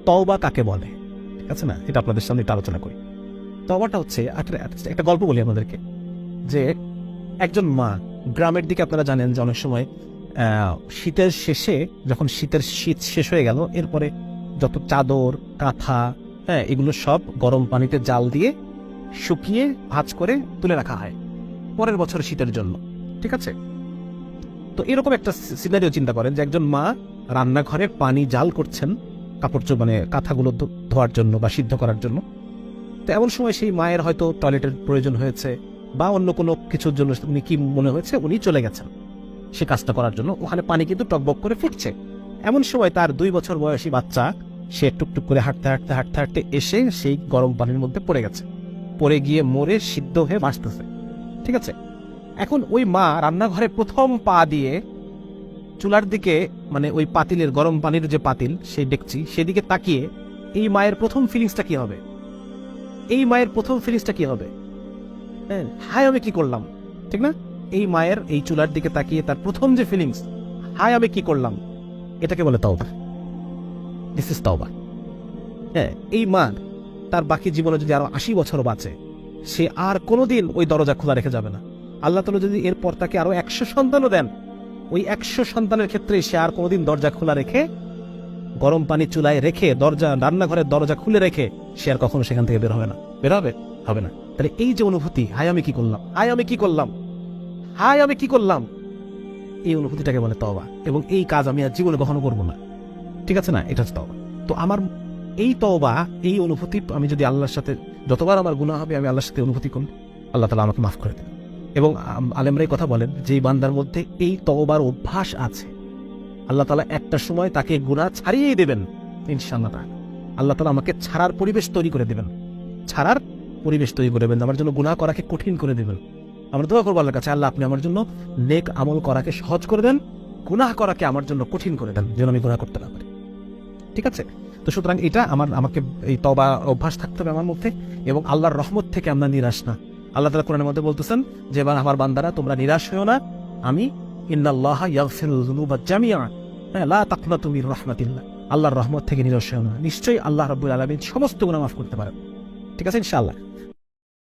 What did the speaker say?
তওবা কাকে বলে, ঠিক আছে না, এটা আপনাদের সামনে একটু আলোচনা করি। তওবাটা হচ্ছে একটা গল্প বলি আপনাদেরকে, যে একজন মা, গ্রামের দিকে আপনারা জানেন যে অনেক সময় শীতের শেষে, যখন শীত শেষ হয়ে গেল, এরপরে যত চাদর কাঁথা, হ্যাঁ, এগুলো সব গরম পানিতে জাল দিয়ে শুকিয়ে ভাঁজ করে তুলে রাখা হয় পরের বছর শীতের জন্য, ঠিক আছে। তো এরকম একটা সিনারিও চিন্তা করেন যে একজন মা রান্নাঘরে পানি জাল করছেন কাপড় মানে কাঁথাগুলো ধোয়ার জন্য বা সিদ্ধ করার জন্য। তো এমন সময় সেই মায়ের হয়তো টয়লেটের প্রয়োজন হয়েছে বা অন্য কোনো কিছুর জন্য উনি কি মনে হয়েছে উনি চলে গেছেন সে কাজটা করার জন্য। ওখানে পানি কিন্তু টকবক করে ফুটছে। এমন সময় তার 2 বছর বয়সী বাচ্চা, সে টুকটুক করে হাঁটতে হাঁটতে হাঁটতে হাঁটতে এসে সেই গরম পানির মধ্যে পড়ে গেছে, পড়ে গিয়ে মরে সিদ্ধ হয়ে বাঁচতেছে, ঠিক আছে। এখন ওই মা রান্নাঘরে প্রথম পা দিয়ে চুলার দিকে, মানে ওই পাতিলের গরম পানির যে পাতিল, সেই ডেকচি, সেদিকে তাকিয়ে এই মায়ের প্রথম ফিলিংসটা কি হবে? এই মায়ের প্রথম ফিলিংসটা কি হবে? হাই আমি কি করলাম, ঠিক না? এই মায়ের এই চুলার দিকে তাকিয়ে তার প্রথম যে ফিলিংস, হাই আমি কি করলাম, এটাকে বলে তওবা। দিস ইজ তওবা। হ্যাঁ, এই মা তার বাকি জীবনে যদি আরো 80 বছর বাঁচে, সে আর কোনোদিন ওই দরজা খোলা রেখে যাবে না। আল্লাহ তাআলা যদি এরপর তাকে আরো 100 সন্তানও দেন, ওই 100 সন্তানের ক্ষেত্রে সে আর কোনোদিন দরজা খোলা রেখে, গরম পানি চুলায় রেখে, রান্নাঘরের দরজা খুলে রেখে সে আর কখনো সেখান থেকে বের হবে না। বের হবে না। তাহলে এই যে অনুভূতি, হাই আমি কি করলাম, হাই আমি কি করলাম, হাই আমি কি করলাম, এই অনুভূতিটাকে বলে তওবা। এবং এই কাজ আমি আর জীবনে কখনো করবো না, ঠিক আছে না? এটা হচ্ছে তওবা। তো আমার এই তওবা, এই অনুভূতি, আমি যদি আল্লাহর সাথে, যতবার আমার গুনাহ হবে আমি আল্লাহর সাথে অনুভূতি করি, আল্লাহ তাআলা আমাকে মাফ করে দেন। এবং আলেমরাই কথা বলেন, যেই বান্দার মধ্যে এই তওবার অভ্যাস আছে, আল্লাহ তাআলা একটা সময় তাকে গুনাহ ছাড়িয়েই দেবেন ইনশাআল্লাহ। আল্লাহ তাআলা আমাকে ছাড়ার পরিবেশ তৈরি করে দেবেন, ছাড়ার পরিবেশ তৈরি করে দেবেন, আমার জন্য গুনাহ করাকে কঠিন করে দেবেন। আমরা দোয়া করবো আল্লাহর কাছে, আল্লাহ আপনি আমার জন্য নেক আমল করাকে সহজ করে দেন, গুনাহ করাকে আমার জন্য কঠিন করে দেন, যেন আমি গুনাহ করতে না পারি, ঠিক আছে। তো সুতরাং এটা আমাকে এই তওবা অভ্যাস থাকতে হবে আমার মধ্যে। এবং আল্লাহর রহমত থেকে আমরা নিরাশ না। আল্লাহ তাআলা কোরআনের মধ্যে বলতেছেন যে, এবার আমার বান্দারা তোমরা নিরাশ হও না, আমি ইন্নাল্লাহা ইয়াগফিরুয যুনুবা জামিআ লা তাকনাতু মির রাহমাতিল্লাহ, আল্লাহর রহমত থেকে নিরাশ হও না, নিশ্চয়ই আল্লাহ রাব্বুল আলামিন সমস্ত গুনাহ মাফ করতে পারেন, ঠিক আছে ইনশাআল্লাহ।